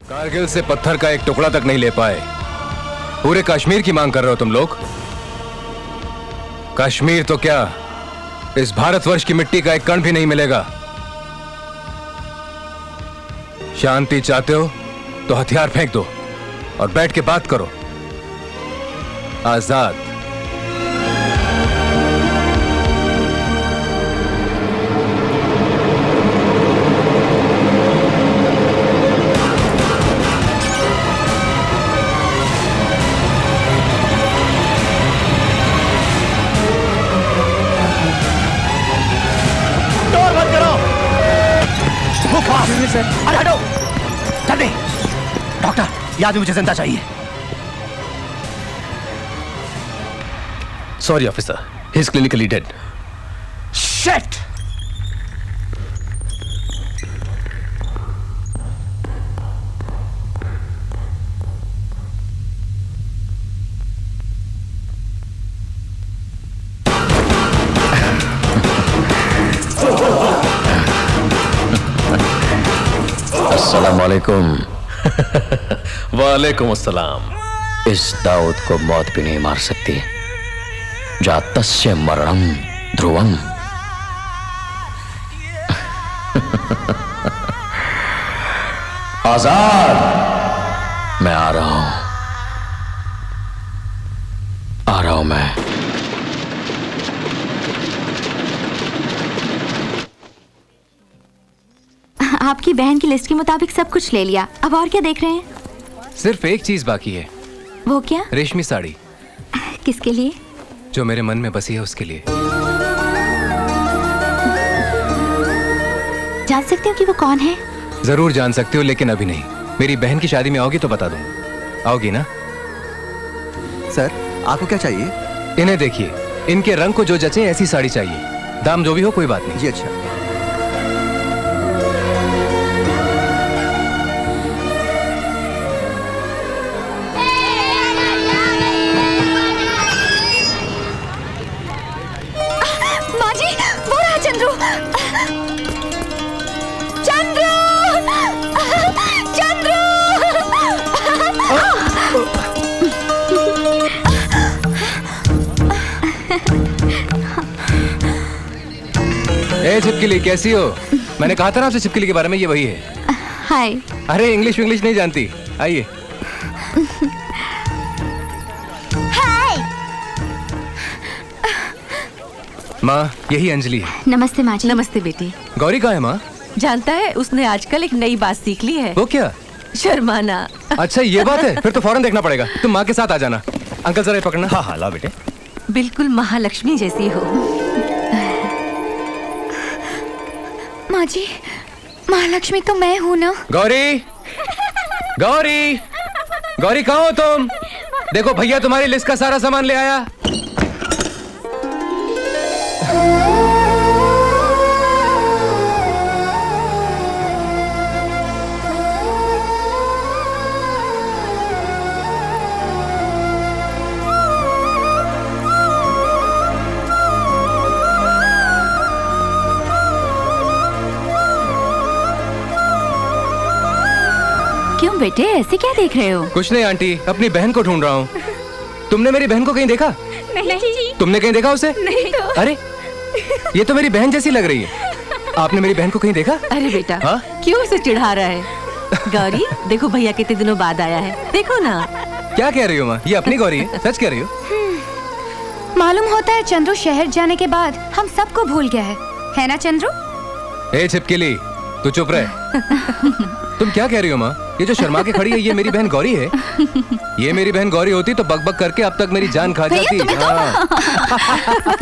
कारगिल से पत्थर का एक टुकड़ा तक नहीं ले पाए, पूरे कश्मीर की मांग कर रहे हो तुम लोग। कश्मीर तो क्या, इस भारतवर्ष की मिट्टी का एक कण भी नहीं मिलेगा। शांति चाहते हो तो हथियार फेंक दो और बैठ के बात करो। आजाद। सर, अरे हटो, जल्दी। डॉक्टर, ये आदमी मुझे जिंदा चाहिए। Sorry officer, he is clinically dead. Shit! अस्सलाम वालेकुम। वालेकुम अस्सलाम। इस दाऊद को मौत भी नहीं मार सकती। जातस्य मरणं ध्रुवं। आजाद, मैं आ रहा हूं मैं। आपकी बहन की लिस्ट के मुताबिक सब कुछ ले लिया, अब और क्या देख रहे हैं? सिर्फ एक चीज बाकी है। वो क्या? रेशमी साड़ी। किसके लिए? जो मेरे मन में बसी है उसके लिए। जान सकती हूँ कि वो कौन है? जरूर जान सकते हो, लेकिन अभी नहीं। मेरी बहन की शादी में आओगी तो बता दूंगा। आओगी ना? सर, आपको क्या चाहिए? इन्हें देखिए, इनके रंग को जो जचे ऐसी साड़ी चाहिए। दाम जो भी हो कोई बात नहीं। जी अच्छा। ए छिपकली, कैसी हो? मैंने कहा था ना आपसे छिपकली के बारे में, ये वही है। हाय। अरे इंग्लिश नहीं जानती, आइए। हाय। माँ, यही अंजलि है। नमस्ते माँ जी। नमस्ते बेटी। गौरी कहाँ है माँ? जानता है, उसने आजकल एक नई बात सीख ली है। वो क्या? शर्माना। अच्छा ये बात है, फिर तो फौरन देखना पड़ेगा। तुम माँ के साथ आ जाना। अंकल जरा ये पकड़ना। हाँ हाँ, लाओ बेटे। बिल्कुल महालक्ष्मी जैसी हो। माँ जी, महालक्ष्मी तो मैं हूँ ना। गौरी, गौरी, गौरी कहाँ हो तुम? देखो भैया तुम्हारी लिस्ट का सारा सामान ले आया। क्यों बेटे, ऐसे क्या देख रहे हो? कुछ नहीं आंटी, अपनी बहन को ढूंढ रहा हूँ। तुमने मेरी बहन को कहीं देखा? नहीं जी। तुमने कहीं देखा उसे? नहीं तो। अरे ये तो मेरी बहन जैसी लग रही है। आपने मेरी बहन को कहीं देखा? अरे बेटा, हाँ? क्यों उसे चिढ़ा रहा है? गौरी, देखो भैया कितने दिनों बाद आया है, देखो ना। क्या कह रही हो माँ? ये अपनी गौरी है, सच कह रही हो? मालूम होता है चंद्रू शहर जाने के बाद हम सबको भूल गया है ना चंद्रू? ए छिपकली, तू चुप रहे। तुम क्या कह रही हो माँ? ये जो शर्मा के खड़ी है, ये मेरी बहन गौरी है। ये मेरी बहन गौरी होती तो बक करके अब तक मेरी जान खा जाती। हाँ।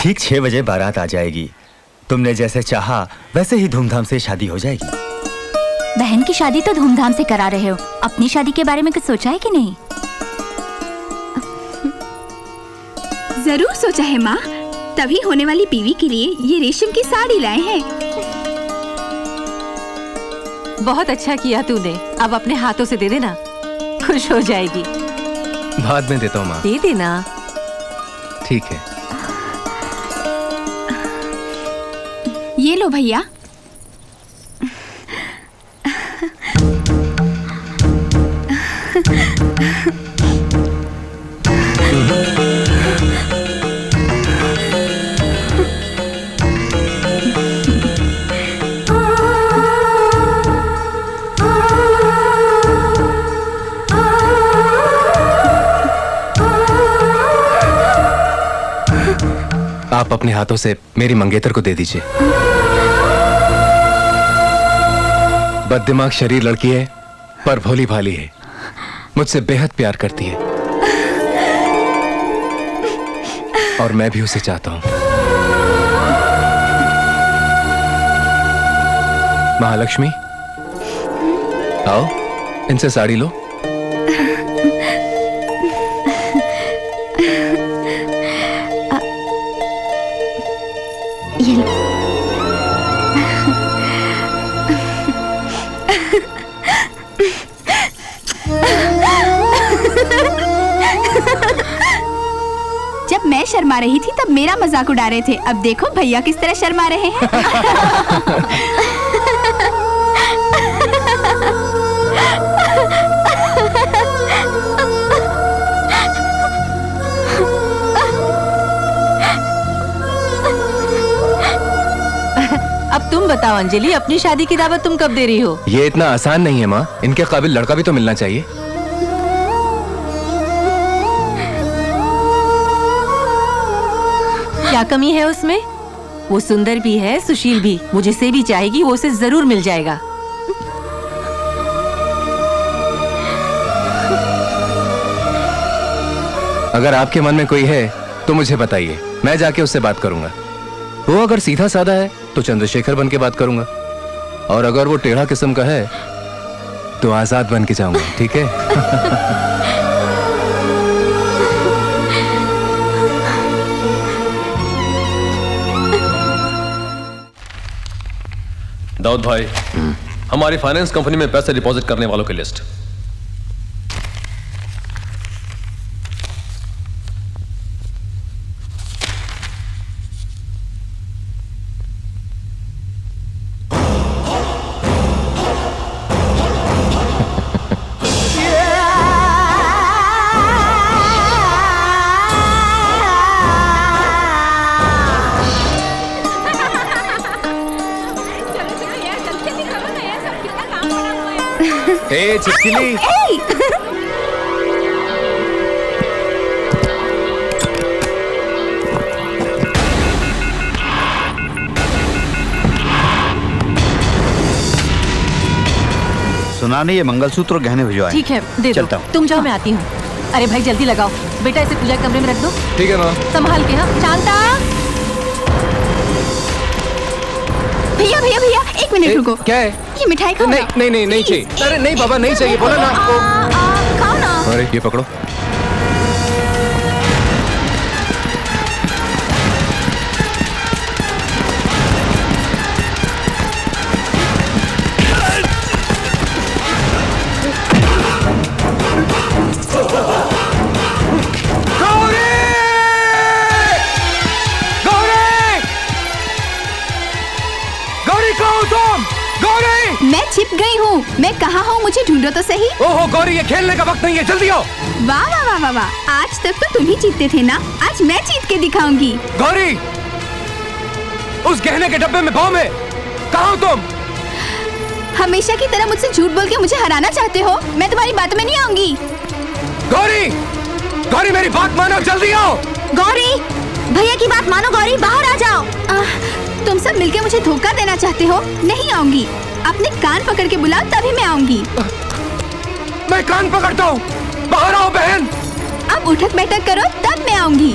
ठीक 6 बजे बारात आ जाएगी। तुमने जैसे चाहा वैसे ही धूमधाम से शादी हो जाएगी। बहन की शादी तो धूमधाम से करा रहे हो, अपनी शादी के बारे में कुछ सोचा है कि नहीं? जरूर सोचा है माँ, तभी होने वाली बीवी के लिए ये रेशम की साड़ी लाए हैं। बहुत अच्छा किया तूने, अब अपने हाथों से दे देना, खुश हो जाएगी। बाद में देता हूँ माँ। दे देना। ठीक है। ये लो भैया। आप अपने हाथों से मेरी मंगेतर को दे दीजिए। बददिमाग शरीर लड़की है पर भोली भाली है, मुझसे बेहद प्यार करती है और मैं भी उसे चाहता हूं। महालक्ष्मी, आओ, इनसे साड़ी लो। ये लो। जब मैं शर्मा रही थी तब मेरा मजाक उड़ा रहे थे, अब देखो भैया किस तरह शर्मा रहे हैं। अब तुम बताओ अंजलि, अपनी शादी की दावत तुम कब दे रही हो? ये इतना आसान नहीं है माँ, इनके काबिल लड़का भी तो मिलना चाहिए। क्या कमी है उसमें? वो सुंदर भी है, सुशील भी, वो जिसे भी चाहेगी वो उसे जरूर मिल जाएगा। अगर आपके मन में कोई है तो मुझे बताइए, मैं जाके उससे बात करूंगा। वो अगर सीधा साधा है तो चंद्रशेखर बन के बात करूंगा, और अगर वो टेढ़ा किस्म का है तो आजाद बन के जाऊंगा, ठीक है? दाऊद भाई, हमारी फाइनेंस कंपनी में पैसे डिपॉजिट करने वालों की लिस्ट। ए चिपकिली, सुना नहीं, ये मंगलसूत्र और गहने भिजवाए। ठीक है, दे दो। चलता हूँ। तुम जाओ, मैं आती हूँ। अरे भाई जल्दी लगाओ बेटा, इसे पूजा के कमरे में रख दो। ठीक है माँ। संभाल के। हाँ शांता। भैया भैया भैया, एक मिनट रुको। क्या है? ये मिठाई खाओ। नहीं नहीं नहीं नहीं चाहिए। अरे नहीं बाबा, नहीं चाहिए, बोला ना। खाओ ना। अरे ये पकड़ो। मैं छिप गई हूँ, मैं कहाँ हूँ, मुझे ढूंढो तो सही। ओहो गौरी, ये खेलने का वक्त नहीं है, जल्दी आओ। वाह वाह वाह वाह वाह, आज तक तो तुम ही जीतते थे ना, आज मैं जीत के दिखाऊंगी। गौरी, उस गहने के डब्बे में बॉम्ब है, कहाँ हो तुम? हमेशा की तरह मुझसे झूठ बोल के मुझे हराना चाहते हो? मैं तुम्हारी बात में नहीं आऊंगी। गौरी, गौरी मेरी बात मानो, जल्दी आओ। गौरी, भैया की बात मानो गौरी, बाहर आ जाओ। तुम सब मिलके मुझे धोखा देना चाहते हो? नहीं आऊंगी, अपने कान पकड़ के बुलाओ तभी मैं आऊंगी। मैं कान पकड़ता हूँ, बाहर आओ बहन। अब उठक बैठक करो तब मैं आऊंगी।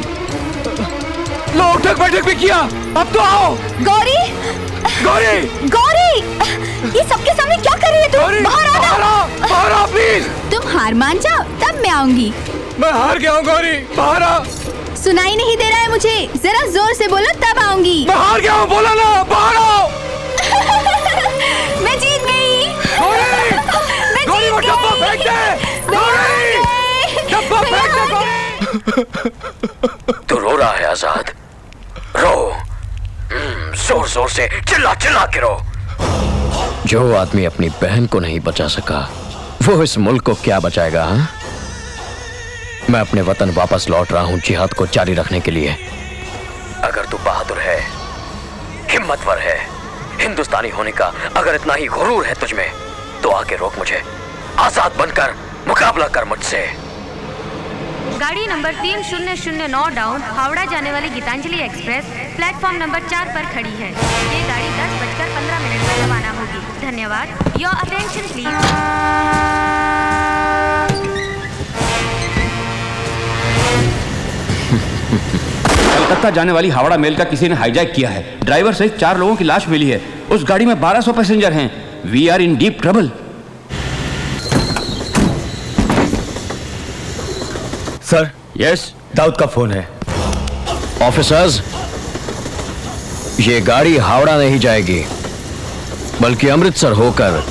लो उठक बैठक भी किया, अब तो आओ। गौरी, गौरी, गौरी, ये सबके सामने क्या कर रही है गौरी, तुम? बाहर आओ, बाहर आओ प्लीज। तुम हार मान जाओ तब मैं आऊंगी। मैं हार गया हूँ गौरी, बाहर आ। सुनाई नहीं दे रहा है मुझे, जरा जोर से बोलो तब आऊंगी। मैं हार गया हूँ, बोला ना, बाहर आओ। मैं जीत गई। गौरी, गौरी वो डब्बा फेंक दे। गौरी, डब्बा फेंक दे गौरी। तू रो रहा है आजाद, रो, जोर जोर से चिल्ला चिल्ला के रो। जो आदमी अपनी बहन को नहीं बचा सका वो इस मुल्क को क्या बचाएगा? हाँ? मैं अपने वतन वापस लौट रहा हूं जिहाद को जारी रखने के लिए। अगर तू बहादुर है, हिम्मतवर है, हिंदुस्तानी होने का अगर इतना ही गुरूर है तुझमें, तो आके रोक मुझे, आजाद बनकर मुकाबला कर मुझसे। गाड़ी नंबर 3009 डाउन हावड़ा जाने वाली गीतांजलि एक्सप्रेस प्लेटफॉर्म नंबर 4 पर खड़ी है। ये गाड़ी 10:15 पर रवाना होगी। धन्यवाद। Your attention please. कलकत्ता जाने वाली हावड़ा मेल का किसी ने हाईजैक किया है। ड्राइवर सहित 4 लोगों की लाश मिली है। उस गाड़ी में 1200 पैसेंजर हैं। We are in deep trouble. Sir, yes, Dawood का फोन है। ऑफिसर्स, ये गाड़ी हावड़ा नहीं जाएगी, बल्कि अमृतसर होकर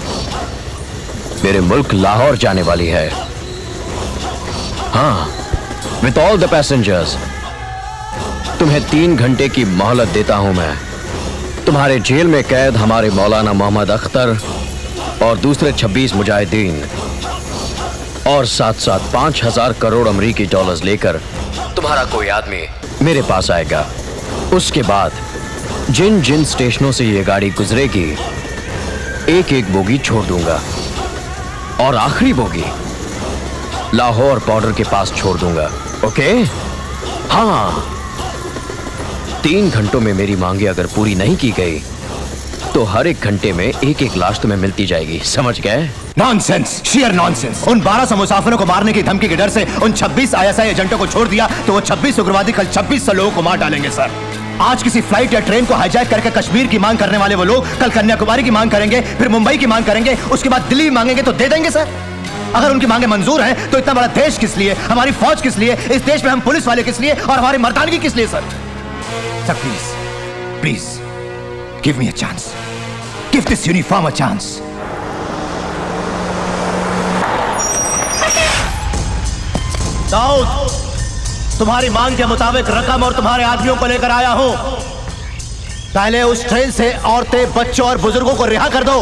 मेरे मुल्क लाहौर जाने वाली है। हाँ, विथ ऑल द पैसेंजर्स। तुम्हें 3 घंटे की मोहलत देता हूं मैं। तुम्हारे जेल में कैद हमारे मौलाना मोहम्मद अख्तर और दूसरे 26 मुजाहिदीन और साथ साथ 5000 करोड़ अमरीकी डॉलर्स लेकर तुम्हारा कोई आदमी मेरे पास आएगा। उसके बाद जिन जिन स्टेशनों से ये गाड़ी गुजरेगी, एक एक बोगी छोड़ दूंगा और आखिरी बोगी लाहौर बॉर्डर के पास छोड़ दूंगा। ओके? हाँ, 3 घंटों में मेरी मांगे अगर पूरी नहीं की गई तो हर एक घंटे में एक एक लाश तुम्हें मिलती जाएगी। समझ गए? Nonsense, share nonsense. उन 1200 मुसाफिरों को मारने की धमकी के डर से उन 26 ISI एजेंटों को छोड़ दिया तो वो 26 उग्रवादी कल 2600 लोगों को मार डालेंगे सर। आज किसी फ्लाइट या ट्रेन को हाईजैक करके कश्मीर की मांग करने वाले वो लोग कल कन्याकुमारी की मांग करेंगे, फिर मुंबई की मांग करेंगे, उसके बाद दिल्ली मांगेंगे तो दे देंगे सर। अगर उनकी मांगे मंजूर हैं तो इतना बड़ा देश किस लिए, हमारी फौज किस लिए, इस देश में हम पुलिस वाले किस लिए और हमारी मर्दानगी किस लिए sir? Sir please, please give me a chance, give this uniform a chance. Dawood, तुम्हारी मांग के मुताबिक रकम और तुम्हारे आदमियों को लेकर आया हूं। पहले उस ट्रेन से औरतें, बच्चों और बुजुर्गों को रिहा कर दो।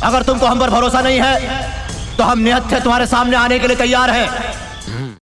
अगर तुमको हम पर भरोसा नहीं है तो हम निहत्थे तुम्हारे सामने आने के लिए तैयार हैं।